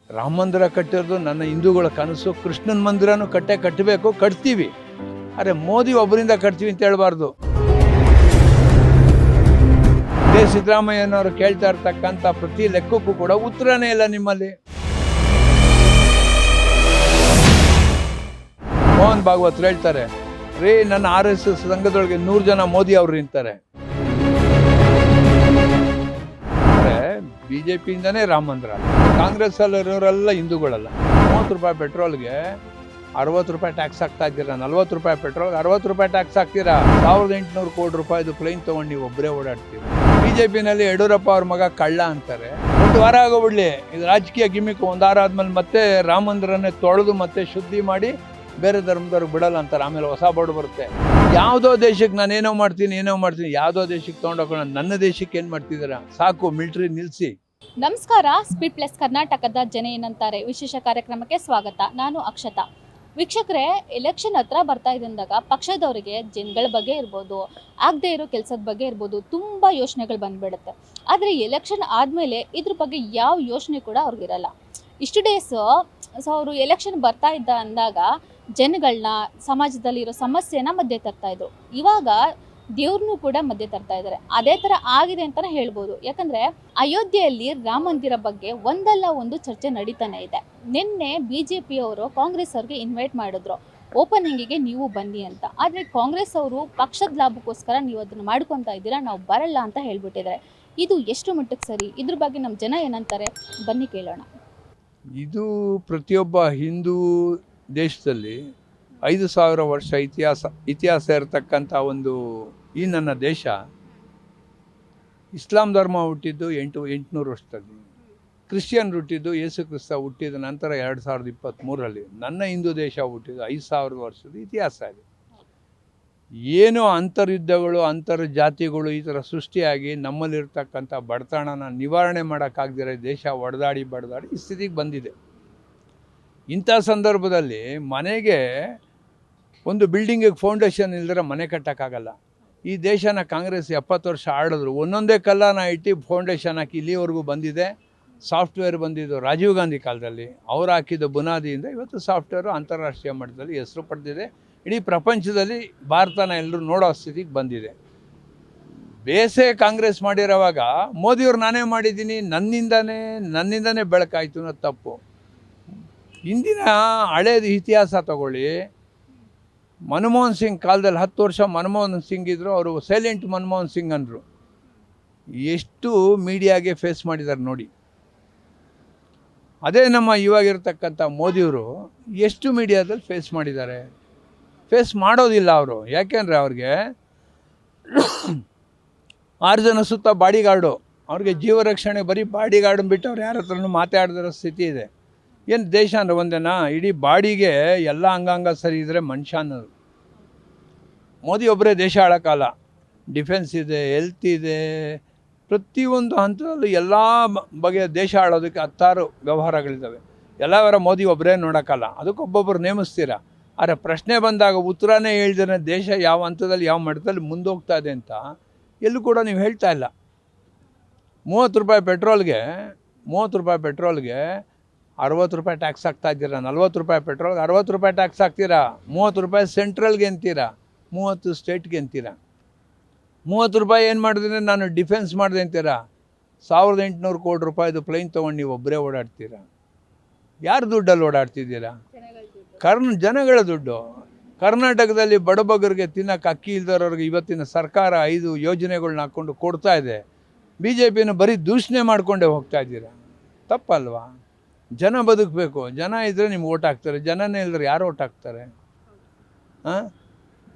ರಾಮ ಮಂದಿರ ಕಟ್ಟಿರೋದು ನನ್ನ ಹಿಂದೂಗಳ ಕನಸು. ಕೃಷ್ಣನ ಮಂದಿರನೂ ಕಟ್ಟಬೇಕು, ಕಟ್ತೀವಿ. ಅರೆ ಮೋದಿ ಒಬ್ಬರಿಂದ ಕಟ್ತೀವಿ ಅಂತ ಹೇಳ್ಬಾರ್ದು. ಇದೇ ಸಿದ್ದರಾಮಯ್ಯನವರು ಕೇಳ್ತಾ ಇರ್ತಕ್ಕಂಥ ಪ್ರತಿ ಲೆಕ್ಕಕ್ಕೂ ಕೂಡ ಉತ್ತರನೇ ಇಲ್ಲ ನಿಮ್ಮಲ್ಲಿ. ಮೋಹನ್ ಭಾಗವತ್ ಹೇಳ್ತಾರೆ, ರೀ ನನ್ನ RSS ಸಂಘದೊಳಗೆ 100 ಜನ ಮೋದಿ ಅವರು ನಿಂತಾರೆ. BJPಯಿಂದನೇ ರಾಮ ಮಂದಿರ. ಕಾಂಗ್ರೆಸ್ ಅಲ್ಲಿರೋರೆಲ್ಲ ಹಿಂದೂಗಳಲ್ಲ. 30 ರೂಪಾಯಿ ಪೆಟ್ರೋಲ್ಗೆ 60 ರೂಪಾಯಿ ಟ್ಯಾಕ್ಸ್ ಹಾಕ್ತಾ ಇದ್ದೀರಾ, 40 ರೂಪಾಯಿ ಪೆಟ್ರೋಲ್ಗೆ 60 ರೂಪಾಯಿ ಟ್ಯಾಕ್ಸ್ ಹಾಕ್ತೀರಾ. 1800 ಕೋಟಿ ರೂಪಾಯಿದು ಪ್ಲೇನ್ ತೊಗೊಂಡು ನೀವು ಒಬ್ಬರೇ ಓಡಾಡ್ತೀರಾ. BJPನಲ್ಲಿ ಯಡಿಯೂರಪ್ಪ ಅವ್ರ ಮಗ ಕಳ್ಳ ಅಂತಾರೆ. ಒಂದು ವಾರ ಆಗೋಬಿಡ್ಲಿ, ಇದು ರಾಜಕೀಯ ಗಿಮಿಕ್. ಒಂದು ವಾರ ಆದ್ಮೇಲೆ ಮತ್ತೆ ರಾಮ ಮಂದಿರನೇ ತೊಳೆದು ಮತ್ತೆ ಶುದ್ಧಿ ಮಾಡಿ ಬೇರೆ ಧರ್ಮದವ್ರಿಗೆ ಬಿಡಲ್ಲ ಅಂತಾರೆ. ಆಮೇಲೆ ಹೊಸ ಬೋರ್ಡ್ ಬರುತ್ತೆ. ಯಾವುದೋ ದೇಶಕ್ಕೆ ನಾನು ಏನೋ ಮಾಡ್ತೀನಿ, ಯಾವುದೋ ದೇಶಕ್ಕೆ ತೊಗೊಂಡೋಗೋಣ, ನನ್ನ ದೇಶಕ್ಕೆ ಏನು ಮಾಡ್ತಿದ್ದೀರಾ? ಸಾಕು, ಮಿಲಿಟರಿ ನಿಲ್ಲಿಸಿ. ನಮಸ್ಕಾರ, ಸ್ಪೀಡ್ ಪ್ಲಸ್ ಕರ್ನಾಟಕದ ಜನ ಏನಂತಾರೆ ವಿಶೇಷ ಕಾರ್ಯಕ್ರಮಕ್ಕೆ ಸ್ವಾಗತ. ನಾನು ಅಕ್ಷತಾ. ವೀಕ್ಷಕರೇ, ಎಲೆಕ್ಷನ್ ಹತ್ರ ಬರ್ತಾ ಇದ್ದಂದಾಗ ಪಕ್ಷದವರಿಗೆ ಜನಗಳ ಬಗ್ಗೆ ಇರ್ಬೋದು, ಆಗದೆ ಇರೋ ಕೆಲಸದ ಬಗ್ಗೆ ಇರ್ಬೋದು, ತುಂಬ ಯೋಚನೆಗಳು ಬಂದ್ಬಿಡುತ್ತೆ. ಆದರೆ ಎಲೆಕ್ಷನ್ ಆದಮೇಲೆ ಇದ್ರ ಬಗ್ಗೆ ಯಾವ ಯೋಚನೆ ಕೂಡ ಅವ್ರಿಗಿರಲ್ಲ. ಇಷ್ಟು ಡೇಸು ಅವರು ಎಲೆಕ್ಷನ್ ಬರ್ತಾ ಇದ್ದ ಅಂದಾಗ ಜನಗಳನ್ನ, ಸಮಾಜದಲ್ಲಿರೋ ಸಮಸ್ಯೆನ ಮಧ್ಯೆ ತರ್ತಾ ಇದ್ರು. ಇವಾಗ ದೇವ್ರನ್ನೂ ಕೂಡ ಮಧ್ಯೆ ತರ್ತಾ ಇದ್ದಾರೆ. ಅದೇ ಥರ ಆಗಿದೆ ಅಂತಲೇ ಹೇಳ್ಬೋದು. ಯಾಕಂದರೆ ಅಯೋಧ್ಯೆಯಲ್ಲಿ ರಾಮ ಮಂದಿರ ಬಗ್ಗೆ ಒಂದಲ್ಲ ಒಂದು ಚರ್ಚೆ ನಡೀತಾನೆ ಇದೆ. ನಿನ್ನೆ BJP ಅವರು ಕಾಂಗ್ರೆಸ್ ಅವ್ರಿಗೆ ಇನ್ವೈಟ್ ಮಾಡಿದ್ರು, ಓಪನಿಂಗಿಗೆ ನೀವು ಬನ್ನಿ ಅಂತ. ಆದರೆ ಕಾಂಗ್ರೆಸ್ ಅವರು ಪಕ್ಷದ ಲಾಭಕ್ಕೋಸ್ಕರ ನೀವು ಅದನ್ನು ಮಾಡ್ಕೊತಾ ಇದ್ದೀರಾ, ನಾವು ಬರಲ್ಲ ಅಂತ ಹೇಳ್ಬಿಟ್ಟಿದ್ದಾರೆ. ಇದು ಎಷ್ಟು ಮಟ್ಟಕ್ಕೆ ಸರಿ? ಇದ್ರ ಬಗ್ಗೆ ನಮ್ಮ ಜನ ಏನಂತಾರೆ, ಬನ್ನಿ ಕೇಳೋಣ. ಇದು ಪ್ರತಿಯೊಬ್ಬ ಹಿಂದೂ ದೇಶದಲ್ಲಿ 5000 ವರ್ಷ ಇತಿಹಾಸ ಇರತಕ್ಕಂಥ ಒಂದು ಈ ನನ್ನ ದೇಶ. ಇಸ್ಲಾಂ ಧರ್ಮ ಹುಟ್ಟಿದ್ದು 800 ವರ್ಷದಲ್ಲಿ. ಕ್ರಿಶ್ಚಿಯನ್ ಹುಟ್ಟಿದ್ದು ಯೇಸು ಕ್ರಿಸ್ತ ಹುಟ್ಟಿದ ನಂತರ 2023ರಲ್ಲಿ. ನನ್ನ ಹಿಂದೂ ದೇಶ ಹುಟ್ಟಿದ್ದು 5000 ವರ್ಷದ ಇತಿಹಾಸ ಇದೆ. ಏನೋ ಅಂತರ್ಯುದ್ಧಗಳು, ಅಂತರ್ಜಾತಿಗಳು ಈ ಥರ ಸೃಷ್ಟಿಯಾಗಿ ನಮ್ಮಲ್ಲಿರ್ತಕ್ಕಂಥ ಬಡತನನ ನಿವಾರಣೆ ಮಾಡೋಕ್ಕಾಗದಿರೋ ದೇಶ ಬಡದಾಡಿ ಈ ಸ್ಥಿತಿಗೆ ಬಂದಿದೆ. ಇಂಥ ಸಂದರ್ಭದಲ್ಲಿ ಮನೆಗೆ ಒಂದು ಬಿಲ್ಡಿಂಗಿಗೆ ಫೌಂಡೇಶನ್ ಇಲ್ದಿರ ಮನೆ ಕಟ್ಟೋಕ್ಕಾಗಲ್ಲ. ಈ ದೇಶನ ಕಾಂಗ್ರೆಸ್ 70 ವರ್ಷ ಆಡಿದ್ರು. ಒಂದೊಂದೇ ಕಲ್ಲನ ಇಟ್ಟು ಫೌಂಡೇಶನ್ ಹಾಕಿ ಇಲ್ಲಿವರೆಗೂ ಬಂದಿದೆ. ಸಾಫ್ಟ್ವೇರ್ ಬಂದಿದ್ದು ರಾಜೀವ್ ಗಾಂಧಿ ಕಾಲದಲ್ಲಿ. ಅವ್ರು ಹಾಕಿದ ಬುನಾದಿಯಿಂದ ಇವತ್ತು ಸಾಫ್ಟ್ವೇರು ಅಂತಾರಾಷ್ಟ್ರೀಯ ಮಟ್ಟದಲ್ಲಿ ಹೆಸರು ಪಡೆದಿದೆ. ಇಡೀ ಪ್ರಪಂಚದಲ್ಲಿ ಭಾರತನ ಎಲ್ಲರೂ ನೋಡೋ ಸ್ಥಿತಿಗೆ ಬಂದಿದೆ. ಬೇಸೆ ಕಾಂಗ್ರೆಸ್ ಮಾಡಿರೋವಾಗ ಮೋದಿಯವ್ರು ನಾನೇ ಮಾಡಿದ್ದೀನಿ, ನನ್ನಿಂದನೇ ಬೆಳಕಾಯ್ತು ಅನ್ನೋದು ತಪ್ಪು. ಇಂದಿನ ಹಳೇದು ಇತಿಹಾಸ ತಗೊಳ್ಳಿ. ಮನಮೋಹನ್ ಸಿಂಗ್ ಕಾಲದಲ್ಲಿ 10 ವರ್ಷ ಮನಮೋಹನ್ ಸಿಂಗ್ ಇದ್ದರು. ಅವರು ಸೈಲೆಂಟ್ ಮನಮೋಹನ್ ಸಿಂಗ್ ಅಂದರು. ಎಷ್ಟು ಮೀಡಿಯಾಗೆ ಫೇಸ್ ಮಾಡಿದ್ದಾರೆ ನೋಡಿ. ಅದೇ ನಮ್ಮ ಇವಾಗಿರ್ತಕ್ಕಂಥ ಮೋದಿಯವರು ಎಷ್ಟು ಮೀಡಿಯಾದಲ್ಲಿ ಫೇಸ್ ಮಾಡಿದ್ದಾರೆ? ಫೇಸ್ ಮಾಡೋದಿಲ್ಲ ಅವರು. ಯಾಕೆಂದರೆ ಅವ್ರಿಗೆ 6 ಜನ ಸುತ್ತ ಬಾಡಿಗಾರ್ಡು. ಅವ್ರಿಗೆ ಜೀವ ರಕ್ಷಣೆ ಬರೀ ಬಾಡಿಗಾರ್ಡನ್ನ ಬಿಟ್ಟು ಅವ್ರು ಯಾರ ಹತ್ರನೂ ಮಾತಾಡ್ದಿರೋ ಸ್ಥಿತಿ ಇದೆ. ಏನು ದೇಶ ಅಂದರೆ ಒಂದೇನಾ? ಇಡೀ ಬಾಡಿಗೆ ಎಲ್ಲ ಅಂಗಾಂಗ ಸರಿ ಇದ್ದರೆ ಮನುಷ್ಯ ಅನ್ನೋದು. ಮೋದಿ ಒಬ್ಬರೇ ದೇಶ ಆಳೋಕ್ಕಲ್ಲ. ಡಿಫೆನ್ಸ್ ಇದೆ, ಹೆಲ್ತ್ ಇದೆ, ಪ್ರತಿಯೊಂದು ಹಂತದಲ್ಲೂ ಎಲ್ಲ ಬಗೆಯ ದೇಶ ಆಳೋದಕ್ಕೆ 10 ವ್ಯವಹಾರಗಳಿದ್ದಾವೆ. ಎಲ್ಲವರ ಮೋದಿ ಒಬ್ಬರೇ ನೋಡೋಕ್ಕಲ್ಲ. ಅದಕ್ಕೊಬ್ಬೊಬ್ಬರು ನೇಮಿಸ್ತೀರಾ. ಆದರೆ ಪ್ರಶ್ನೆ ಬಂದಾಗ ಉತ್ತರನೇ ಹೇಳ್ದೇನೆ ದೇಶ ಯಾವ ಹಂತದಲ್ಲಿ ಯಾವ ಮಟ್ಟದಲ್ಲಿ ಮುಂದೋಗ್ತಾ ಇದೆ ಅಂತ ಎಲ್ಲೂ ಕೂಡ ನೀವು ಹೇಳ್ತಾ ಇಲ್ಲ. 30 ರೂಪಾಯಿ ಪೆಟ್ರೋಲ್ಗೆ 60 ರೂಪಾಯಿ ಟ್ಯಾಕ್ಸ್ ಹಾಕ್ತಾ ಇದ್ದೀರಾ. 40 ರೂಪಾಯಿ ಪೆಟ್ರೋಲ್ಗೆ 60 ರೂಪಾಯಿ ಟ್ಯಾಕ್ಸ್ ಹಾಕ್ತೀರಾ. 30 ರೂಪಾಯಿ ಸೆಂಟ್ರಲ್ಗೆ ಅಂತೀರಾ, 30 ಸ್ಟೇಟ್ಗೆ ಅಂತೀರಾ. 30 ರೂಪಾಯಿ ಏನು ಮಾಡಿದ್ರೆ ನಾನು ಡಿಫೆನ್ಸ್ ಮಾಡಿದೆ ಅಂತೀರಾ. 1800 ಕೋಟಿ ರೂಪಾಯಿದು ಪ್ಲೇನ್ ತೊಗೊಂಡು ನೀವು ಒಬ್ಬರೇ ಓಡಾಡ್ತೀರಾ. ಯಾರ ದುಡ್ಡಲ್ಲಿ ಓಡಾಡ್ತಿದ್ದೀರಾ? ಜನಗಳ ದುಡ್ಡು. ಕರ್ನಾಟಕದಲ್ಲಿ ಬಡಬಗರಿಗೆ ತಿನ್ನೋಕೆ ಅಕ್ಕಿ ಇಲ್ದವ್ರಿಗೆ ಇವತ್ತಿನ ಸರ್ಕಾರ 5 ಯೋಜನೆಗಳನ್ನ ಹಾಕ್ಕೊಂಡು ಕೊಡ್ತಾ ಇದೆ. BJPನ ಬರೀ ದೂಷಣೆ ಮಾಡಿಕೊಂಡೇ ಹೋಗ್ತಾ ಇದ್ದೀರಾ. ತಪ್ಪಲ್ವಾ? ಜನ ಬದುಕಬೇಕು. ಜನ ಇದ್ದರೆ ನಿಮ್ಗೆ ಓಟ್ ಹಾಕ್ತಾರೆ. ಜನನೇ ಇಲ್ಲದ್ರೆ ಯಾರು ಓಟ್ ಹಾಕ್ತಾರೆ?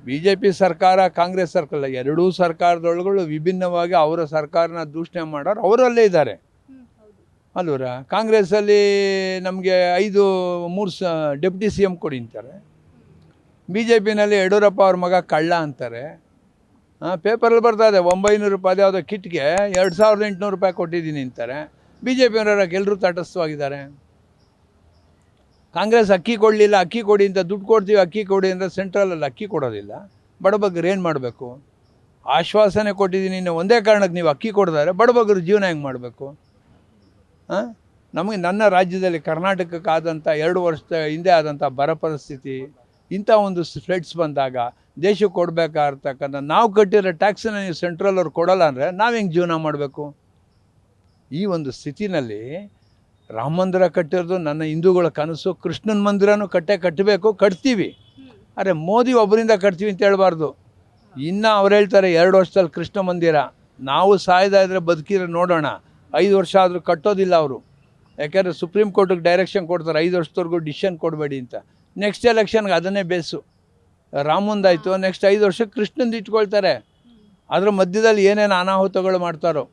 BJP ಸರ್ಕಾರ, ಕಾಂಗ್ರೆಸ್ ಸರ್ಕಾರ, ಎರಡೂ ಸರ್ಕಾರದೊಳಗಳು ವಿಭಿನ್ನವಾಗಿ ಅವರ ಸರ್ಕಾರನ ದೂಷಣೆ ಮಾಡೋರು ಅವರಲ್ಲೇ ಇದ್ದಾರೆ ಅಲ್ವರ. ಕಾಂಗ್ರೆಸ್ಸಲ್ಲಿ ನಮಗೆ 3 ಡೆಪ್ಯೂಟಿ CM ಕೊಡಿ ಅಂತಾರೆ. BJPನಲ್ಲಿ ಯಡಿಯೂರಪ್ಪ ಅವ್ರ ಮಗ ಕಳ್ಳ ಅಂತಾರೆ. ಪೇಪರಲ್ಲಿ ಬರ್ತಾ ಇದೆ 900 ರೂಪಾಯಿ ಯಾವುದೋ ಕಿಟ್ಗೆ 2800 ರೂಪಾಯಿ ಕೊಟ್ಟಿದ್ದೀನಿ ಅಂತಾರೆ. BJPಯವರಾಗ ಎಲ್ಲರೂ ತಟಸ್ಥವಾಗಿದ್ದಾರೆ. ಕಾಂಗ್ರೆಸ್ ಅಕ್ಕಿ ಕೊಡಲಿಲ್ಲ, ಅಕ್ಕಿ ಕೊಡಿ ಅಂತ ದುಡ್ಡು ಕೊಡ್ತೀವಿ, ಅಕ್ಕಿ ಕೊಡಿ ಅಂದರೆ ಸೆಂಟ್ರಲಲ್ಲಿ ಅಕ್ಕಿ ಕೊಡೋದಿಲ್ಲ. ಬಡಬಗ್ಗರು ಏನು ಮಾಡಬೇಕು? ಆಶ್ವಾಸನೆ ಕೊಟ್ಟಿದ್ದೀನಿ, ಇನ್ನು ಒಂದೇ ಕಾರಣಕ್ಕೆ ನೀವು ಅಕ್ಕಿ ಕೊಡ್ತಾರೆ. ಬಡಬಗ್ಗರು ಜೀವನ ಹೆಂಗೆ ಮಾಡಬೇಕು? ನಮಗೆ ನನ್ನ ರಾಜ್ಯದಲ್ಲಿ ಕರ್ನಾಟಕಕ್ಕಾದಂಥ 2 ವರ್ಷದ ಹಿಂದೆ ಆದಂಥ ಬರ ಪರಿಸ್ಥಿತಿ, ಇಂಥ ಒಂದು ಫ್ಲಡ್ಸ್ ಬಂದಾಗ ದೇಶಕ್ಕೆ ಕೊಡಬೇಕಾಗಿರ್ತಕ್ಕಂಥ ನಾವು ಕಟ್ಟಿರೋ ಟ್ಯಾಕ್ಸನ್ನ ನೀವು ಸೆಂಟ್ರಲ್ ಅವ್ರು ಕೊಡೋಲ್ಲ ಅಂದರೆ ನಾವು ಹೆಂಗೆ ಜೀವನ ಮಾಡಬೇಕು? ಈ ಒಂದು ಸ್ಥಿತಿನಲ್ಲಿ ರಾಮ ಮಂದಿರ ಕಟ್ಟಿರೋದು ನನ್ನ ಹಿಂದೂಗಳ ಕನಸು. ಕೃಷ್ಣನ ಮಂದಿರನೂ ಕಟ್ಟಬೇಕು, ಕಟ್ತೀವಿ. ಅರೆ ಮೋದಿ ಒಬ್ಬರಿಂದ ಕಟ್ತೀವಿ ಅಂತ ಹೇಳ್ಬಾರ್ದು. ಇನ್ನು ಅವ್ರು ಹೇಳ್ತಾರೆ 2 ವರ್ಷದಲ್ಲಿ ಕೃಷ್ಣ ಮಂದಿರ, ನಾವು ಸಾಯ್ದಾ ಇದ್ರೆ ಬದುಕಿದ್ರೆ ನೋಡೋಣ. 5 ವರ್ಷ ಆದರೂ ಕಟ್ಟೋದಿಲ್ಲ ಅವರು. ಯಾಕೆಂದರೆ ಸುಪ್ರೀಂ ಕೋರ್ಟಿಗೆ ಡೈರೆಕ್ಷನ್ ಕೊಡ್ತಾರೆ 5 ವರ್ಷದವರೆಗೂ ಡಿಸಿಷನ್ ಕೊಡಬೇಡಿ ಅಂತ. ನೆಕ್ಸ್ಟ್ ಎಲೆಕ್ಷನ್ಗೆ ಅದನ್ನೇ ಬೇಸು. ರಾಮಂದಾಯಿತು, ನೆಕ್ಸ್ಟ್ 5 ವರ್ಷಕ್ಕೆ ಕೃಷ್ಣಂದು ಇಟ್ಕೊಳ್ತಾರೆ. ಅದರ ಮಧ್ಯದಲ್ಲಿ ಏನೇನು ಅನಾಹುತಗಳು ಮಾಡ್ತಾರೋ.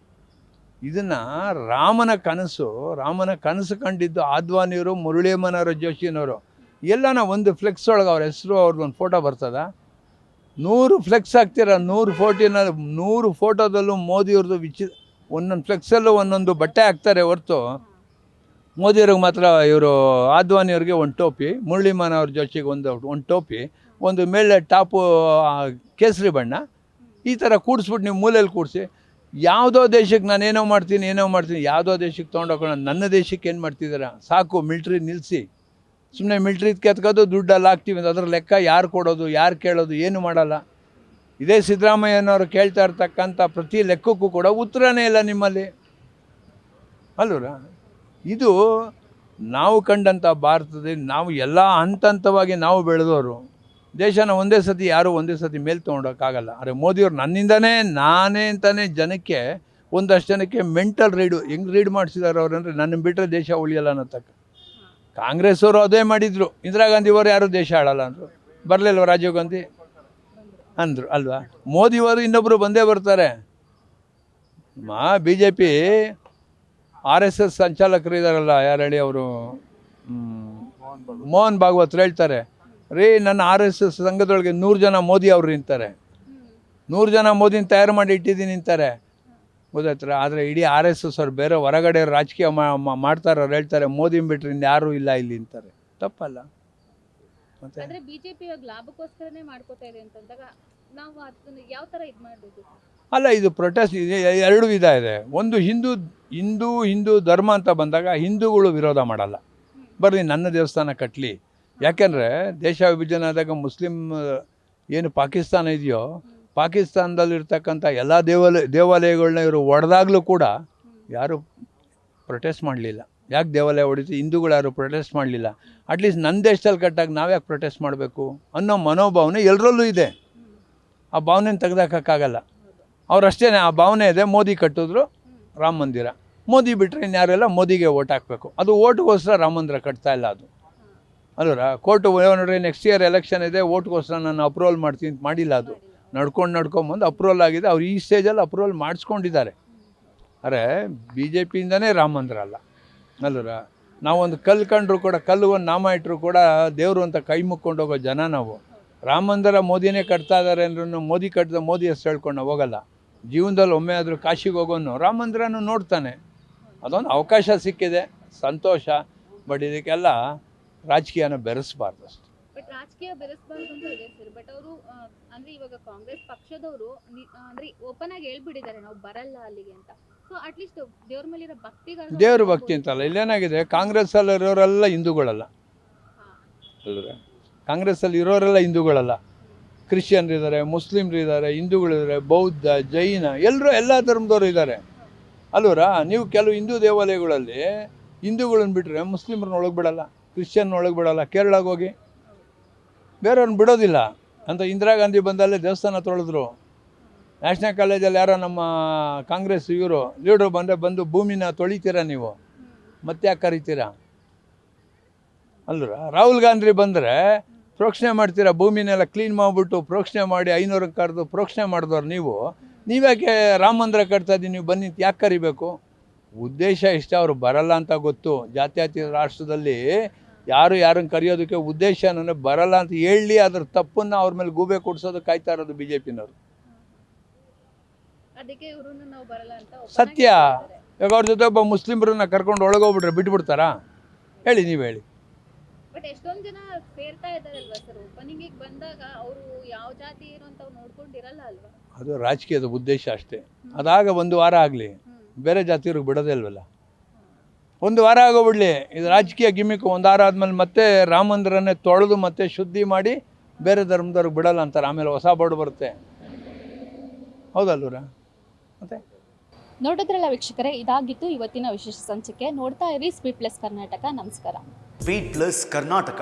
ಇದನ್ನು ರಾಮನ ಕನಸು ಕಂಡಿದ್ದು ಆದ್ವಾನಿಯವರು, ಮುರಳಿ ಮನೋಹರ್ ಜೋಶಿನವರು. ಎಲ್ಲನ ಒಂದು ಫ್ಲೆಕ್ಸ್ ಒಳಗೆ ಅವ್ರ ಹೆಸರು ಅವ್ರದ್ದೊಂದು ಫೋಟೋ ಬರ್ತದ. 100 ಫ್ಲೆಕ್ಸ್ ಹಾಕ್ತೀರ, 100 ಫೋಟೋದಲ್ಲೂ ಮೋದಿಯವ್ರದ್ದು ಒಂದೊಂದು ಫ್ಲೆಕ್ಸಲ್ಲೂ ಒಂದೊಂದು ಬಟ್ಟೆ ಹಾಕ್ತಾರೆ ಹೊರತು ಮೋದಿಯವ್ರಿಗೆ ಮಾತ್ರ ಇವರು ಆದ್ವಾನಿಯವ್ರಿಗೆ ಒಂದು ಟೋಪಿ, ಮುರಳಿ ಮನೋಹರ್ ಜೋಶಿಗೆ ಒಂದು ಟೋಪಿ, ಒಂದು ಮೇಲೆ ಟಾಪು ಕೇಸರಿ ಬಣ್ಣ, ಈ ಥರ ಕೂಡಿಸ್ಬಿಟ್ಟು ನೀವು ಮೂಲೆಯಲ್ಲಿ ಕೂಡಿಸಿ ಯಾವುದೋ ದೇಶಕ್ಕೆ ನಾನು ಏನೋ ಮಾಡ್ತೀನಿ ಯಾವುದೋ ದೇಶಕ್ಕೆ ತೊಗೊಂಡೋಗೋಣ. ನನ್ನ ದೇಶಕ್ಕೆ ಏನು ಮಾಡ್ತಿದ್ದೀರಾ? ಸಾಕು, ಮಿಲ್ಟ್ರಿ ನಿಲ್ಲಿಸಿ. ಸುಮ್ಮನೆ ಮಿಲ್ಟ್ರಿದು ಕೆತ್ಕೋದು, ದುಡ್ಡಲ್ಲಿ ಹಾಕ್ತೀವಿ ಅಂತ ಅದರ ಲೆಕ್ಕ ಯಾರು ಕೊಡೋದು, ಯಾರು ಕೇಳೋದು, ಏನು ಮಾಡಲ್ಲ. ಇದೇ ಸಿದ್ದರಾಮಯ್ಯನವರು ಕೇಳ್ತಾ ಇರ್ತಕ್ಕಂಥ ಪ್ರತಿ ಲೆಕ್ಕಕ್ಕೂ ಕೂಡ ಉತ್ತರನೇ ಇಲ್ಲ ನಿಮ್ಮಲ್ಲಿ ಅಲ್ವರ. ಇದು ನಾವು ಕಂಡಂಥ ಭಾರತದಲ್ಲಿ ನಾವು ಎಲ್ಲ ಹಂತವಾಗಿ ನಾವು ಬೆಳೆದವರು. ದೇಶನ ಒಂದೇ ಸತಿ ಮೇಲೆ ತೊಗೊಂಡೋಕ್ಕಾಗಲ್ಲ. ಅರೆ ಮೋದಿಯವ್ರು ನನ್ನಿಂದನೇ ನಾನೇ ಅಂತಲೇ ಜನಕ್ಕೆ ಒಂದಷ್ಟು ಜನಕ್ಕೆ ಮೆಂಟಲ್ ಹೆಂಗೆ ರೀಡ್ ಮಾಡಿಸಿದ್ದಾರೆ ಅವ್ರು ಅಂದರೆ ನನ್ನ ಬಿಟ್ಟರೆ ದೇಶ ಉಳಿಯಲ್ಲ ಅನ್ನೋತಕ್ಕ. ಕಾಂಗ್ರೆಸ್ ಅವರು ಅದೇ ಮಾಡಿದರು. ಇಂದಿರಾ ಗಾಂಧಿಯವರು ಯಾರು ದೇಶ ಆಳಲ್ಲ ಅಂದರು. ಬರಲಿಲ್ವ ರಾಜೀವ್ ಗಾಂಧಿ ಅಂದರು ಅಲ್ವಾ? ಮೋದಿಯವರು ಇನ್ನೊಬ್ಬರು ಬಂದೇ ಬರ್ತಾರೆ. BJP RSS ಸಂಚಾಲಕರು ಇದ್ದಾರಲ್ಲ, ಯಾರು ಹೇಳಿ ಅವರು, ಮೋಹನ್ ಭಾಗವತ್ ಹೇಳ್ತಾರೆ, ರೀ ನನ್ನ RSS ಸಂಘದೊಳಗೆ 100 ಜನ ಮೋದಿ ಅವರು ನಿಂತಾರೆ, 100 ಜನ ಮೋದಿನ ತಯಾರು ಮಾಡಿ ಇಟ್ಟಿದ್ದೀನಿ ನಿಂತಾರೆ, ಗೊತ್ತಾಯ್ತಾರೆ. ಆದರೆ ಇಡೀ RSS ಅವ್ರು ಬೇರೆ ಹೊರಗಡೆ ರಾಜಕೀಯ ಮಾಡ್ತಾರೆ. ಅವ್ರು ಹೇಳ್ತಾರೆ ಮೋದಿನ ಬಿಟ್ಟರೆ ಇನ್ಯಾರೂ ಇಲ್ಲ ಇಲ್ಲಿ ಅಂತಾರೆ. ತಪ್ಪಲ್ಲ. ಮತ್ತೆ ಅಂದ್ರೆ ಬಿಜೆಪಿ ಇವಾಗ ಲಾಭಕ್ಕೋಸ್ಕರನೇ ಮಾಡ್ಕೋತಾ ಇದೆ ಅಂತಂದಾಗ ನಾವು ಅದನ್ನ ಯಾವ ತರ ಇದು ಮಾಡಬೇಕು? ಅಲ್ಲ, ಇದು ಪ್ರೊಟೆಸ್ಟ್ ಇದೆ. 2 ವಿಧ ಇದೆ. ಒಂದು ಹಿಂದೂ ಧರ್ಮ ಅಂತ ಬಂದಾಗ ಹಿಂದೂಗಳು ವಿರೋಧ ಮಾಡಲ್ಲ. ಬರ್ರಿ ನನ್ನ ದೇವಸ್ಥಾನ ಕಟ್ಟಲಿ. ಯಾಕೆಂದರೆ ದೇಶ ವಿಭಜನೆ ಆದಾಗ ಮುಸ್ಲಿಂ ಏನು ಪಾಕಿಸ್ತಾನ ಇದೆಯೋ, ಪಾಕಿಸ್ತಾನದಲ್ಲಿರ್ತಕ್ಕಂಥ ಎಲ್ಲ ದೇವಾಲಯಗಳನ್ನ ಇವರು ಒಡೆದಾಗಲೂ ಕೂಡ ಯಾರು ಪ್ರೊಟೆಸ್ಟ್ ಮಾಡಲಿಲ್ಲ. ಯಾಕೆ ದೇವಾಲಯ ಹೊಡಿತು? ಹಿಂದೂಗಳು ಯಾರು ಪ್ರೊಟೆಸ್ಟ್ ಮಾಡಲಿಲ್ಲ. ಅಟ್ಲೀಸ್ಟ್ ನನ್ನ ದೇಶದಲ್ಲಿ ಕಟ್ಟಾಗ ನಾವು ಯಾಕೆ ಪ್ರೊಟೆಸ್ಟ್ ಮಾಡಬೇಕು ಅನ್ನೋ ಮನೋಭಾವನೆ ಎಲ್ಲರಲ್ಲೂ ಇದೆ. ಆ ಭಾವನೆನ ತೆಗೆದಾಕೋಕ್ಕಾಗಲ್ಲ. ಅವರಷ್ಟೇ ಆ ಭಾವನೆ ಇದೆ. ಮೋದಿ ಕಟ್ಟಿದ್ರು ರಾಮ ಮಂದಿರ, ಮೋದಿ ಬಿಟ್ಟರೆ ಇನ್ಯಾರೆಲ್ಲ ಮೋದಿಗೆ ಓಟ್ ಹಾಕಬೇಕು. ಅದು ಓಟ್ಗೋಸ್ಕರ ರಾಮ ಮಂದಿರ ಕಟ್ತಾ ಇಲ್ಲ ಅದು ಅಲ್ವರ. ಕೋರ್ಟು ನೋಡ್ರಿ, ನೆಕ್ಸ್ಟ್ ಇಯರ್ ಎಲೆಕ್ಷನ್ ಇದೆ, ಓಟ್ಗೋಸ್ಕರ ನಾನು ಅಪ್ರೂವಲ್ ಮಾಡ್ತೀನಿ ಅಂತ ಮಾಡಿಲ್ಲ. ಅದು ನಡ್ಕೊಂಬಂದು ಅಪ್ರೂವಲ್ ಆಗಿದೆ. ಅವ್ರು ಈ ಸ್ಟೇಜಲ್ಲಿ ಅಪ್ರೂವಲ್ ಮಾಡಿಸ್ಕೊಂಡಿದ್ದಾರೆ. ಅರೆ BJPಯಿಂದನೇ ರಾಮ ಮಂದಿರ ಅಲ್ಲ ಅಲ್ವರ. ನಾವೊಂದು ಕಲ್ಲು ಕಂಡ್ರು ಕೂಡ, ಕಲ್ಲು ಒಂದು ನಾಮ ಇಟ್ಟರು ಕೂಡ ದೇವರು ಅಂತ ಕೈ ಮುಕ್ಕೊಂಡು ಹೋಗೋ ಜನ ನಾವು. ರಾಮ ಮಂದಿರ ಮೋದಿನೇ ಕಟ್ತಾ ಇದ್ದಾರೆ ಅಂದ್ರೂ ಮೋದಿ ಹೆಸರು ಹೇಳ್ಕೊಂಡು ಹೋಗಲ್ಲ. ಜೀವನದಲ್ಲಿ ಒಮ್ಮೆ ಆದರೂ ಕಾಶಿಗೆ ಹೋಗೋನು ರಾಮ ಮಂದಿರನೂ ನೋಡ್ತಾನೆ. ಅದೊಂದು ಅವಕಾಶ ಸಿಕ್ಕಿದೆ, ಸಂತೋಷ. ಬಟ್ ಇದಕ್ಕೆಲ್ಲ ರಾಜಕೀಯನ ಬೆರೆಸಬಾರ್ದು ಅಷ್ಟೆ. ಬಟ್ ರಾಜಕೀಯ ಬೆರೆಸಬಾರ್ದು ಅಂತ ಇದೆ ಸರ್. ಬಟ್ ಅವರು ಅಂದ್ರೆ ಇವಾಗ ಕಾಂಗ್ರೆಸ್ ಪಕ್ಷದವರು ಅಂದ್ರೆ ಓಪನ್ ಆಗಿ ಹೇಳ್ಬಿಟ್ಟಿದ್ದಾರೆ ನಾವು ಬರಲ್ಲ ಅಲ್ಲಿಗೆ ಅಂತ. ಸೊ ಅಟ್ಲೀಸ್ಟ್ ದೇವ್ರ ಮೇಲಿರೋ ದೇವ್ರ ಭಕ್ತಿ ಅಂತಲ್ಲ. ಇಲ್ಲೇನಾಗಿದೆ, ಕಾಂಗ್ರೆಸ್ಸಲ್ಲಿ ಇರೋರೆಲ್ಲ ಹಿಂದೂಗಳಲ್ಲ ಅಲ್ವೇ. ಕಾಂಗ್ರೆಸ್ಸಲ್ಲಿ ಇರೋರೆಲ್ಲ ಹಿಂದೂಗಳಲ್ಲ. ಕ್ರಿಶ್ಚಿಯನ್ರು ಇದ್ದಾರೆ, ಮುಸ್ಲಿಮ್ರು ಇದ್ದಾರೆ, ಹಿಂದೂಗಳಿದ್ದಾರೆ, ಬೌದ್ಧ, ಜೈನ, ಎಲ್ಲ ಧರ್ಮದವರು ಇದ್ದಾರೆ ಅಲ್ವರ. ನೀವು ಕೆಲವು ಹಿಂದೂ ದೇವಾಲಯಗಳಲ್ಲಿ ಹಿಂದೂಗಳನ್ನ ಬಿಟ್ಟರೆ ಮುಸ್ಲಿಮ್ರನ್ನ ಒಳಗೆ ಬಿಡಲ್ಲ, ಕ್ರಿಶ್ಚಿಯನ್ ಒಳಗೆ ಬಿಡಲ್ಲ. ಕೇರಳಕ್ಕೆ ಹೋಗಿ ಬೇರೆಯವ್ರನ್ನ ಬಿಡೋದಿಲ್ಲ ಅಂತ. ಇಂದಿರಾ ಗಾಂಧಿ ಬಂದಲ್ಲೇ ದೇವಸ್ಥಾನ ತೊಳೆದ್ರು. ನ್ಯಾಷನಲ್ ಕಾಲೇಜಲ್ಲಿ ಯಾರೋ ನಮ್ಮ ಕಾಂಗ್ರೆಸ್ ಲೀಡ್ರು ಬಂದು ಭೂಮಿನ ತೊಳಿತೀರಾ ನೀವು, ಮತ್ತೆ ಯಾಕೆ ಕರಿತೀರಾ ಅಲ್ರ. ರಾಹುಲ್ ಗಾಂಧಿ ಬಂದರೆ ಪ್ರೋಕ್ಷಣೆ ಮಾಡ್ತೀರಾ, ಭೂಮಿನೆಲ್ಲ ಕ್ಲೀನ್ ಮಾಡಿಬಿಟ್ಟು ಪ್ರೋಕ್ಷಣೆ ಮಾಡಿ 500 ಕರೆದು ಪ್ರೋಕ್ಷಣೆ ಮಾಡಿದವ್ರು ನೀವ್ಯಾಕೆ ರಾಮ ಮಂದಿರ ಕಟ್ತಾ ಇದ್ದೀವಿ, ನೀವು ಬನ್ನಿ ಯಾಕೆ ಕರಿಬೇಕು? ಉದ್ದೇಶ ಇಷ್ಟ. ಅವರು ಬರಲ್ಲ ಅಂತ ಗೊತ್ತು. ಜಾತ್ಯತೀತ ರಾಷ್ಟ್ರದಲ್ಲಿ ಯಾರನ್ನು ಕರೆಯೋದಕ್ಕೆ ಉದ್ದೇಶ ನನಗೆ ಬರಲ್ಲ ಅಂತ ಹೇಳಿ ಅದ್ರ ತಪ್ಪನ್ನು ಅವ್ರ ಮೇಲೆ ಗೂಬೆ ಕೊಡಿಸೋದು ಕಾಯ್ತಾ ಇರೋದು BJPನವರು. ಸತ್ಯ. ಇವಾಗ ಅವ್ರ ಜೊತೆ ಒಬ್ಬ ಮುಸ್ಲಿಮ್ರನ್ನ ಕರ್ಕೊಂಡು ಒಳಗೋಗ್ಬಿಟ್ರೆ ಬಿಟ್ಬಿಡ್ತಾರಾ ಹೇಳಿ? ನೀವು ಹೇಳಿ. ಬಟ್ ಎಷ್ಟೊಂದು ಜನ ಸೇರ್ತಾ ಇದ್ದಾರಲ್ವಾ ಸರ್ ಓಪನಿಂಗ್ ಬಂದಾಗ, ಅವರು ಯಾವ ಜಾತಿ ಏನು ಅಂತ ನೋಡ್ಕೊಂಡಿರಲ್ಲ ಅಲ್ವಾ? ಅದು ರಾಜಕೀಯದ ಉದ್ದೇಶ ಅಷ್ಟೇ. ಅದಾಗ 1 ವಾರ ಆಗಲಿ ಬೇರೆ ಜಾತಿಯವ್ರಿಗೆ ಬಿಡೋದೇ ಅಲ್ವಲ್ಲ ಒಂದು ವಾರ ಆಗೋಬಿಡಲಿ, ಇದು ರಾಜಕೀಯ ಗಿಮಿಕ್. ಒಂದು ವಾರ ಆದಮೇಲೆ ಮತ್ತೆ ರಾಮ ಮಂದಿರನ್ನೇ ತೊಳೆದು ಮತ್ತೆ ಶುದ್ಧಿ ಮಾಡಿ ಬೇರೆ ಧರ್ಮದವ್ರಿಗೆ ಬಿಡಲ್ಲ ಅಂತಾರೆ. ಆಮೇಲೆ ಹೊಸ ಬೋರ್ಡ್ ಬರುತ್ತೆ. ಹೌದಲ್ವರ? ಮತ್ತೆ ನೋಡಿದ್ರಲ್ಲ ವೀಕ್ಷಕರೇ, ಇದಾಗಿತ್ತು ಇವತ್ತಿನ ವಿಶೇಷ ಸಂಚಿಕೆ. ನೋಡ್ತಾ ಇರಿ ಸ್ಪೀಡ್ ಪ್ಲಸ್ ಕರ್ನಾಟಕ. ನಮಸ್ಕಾರ. Speed plus Karnataka.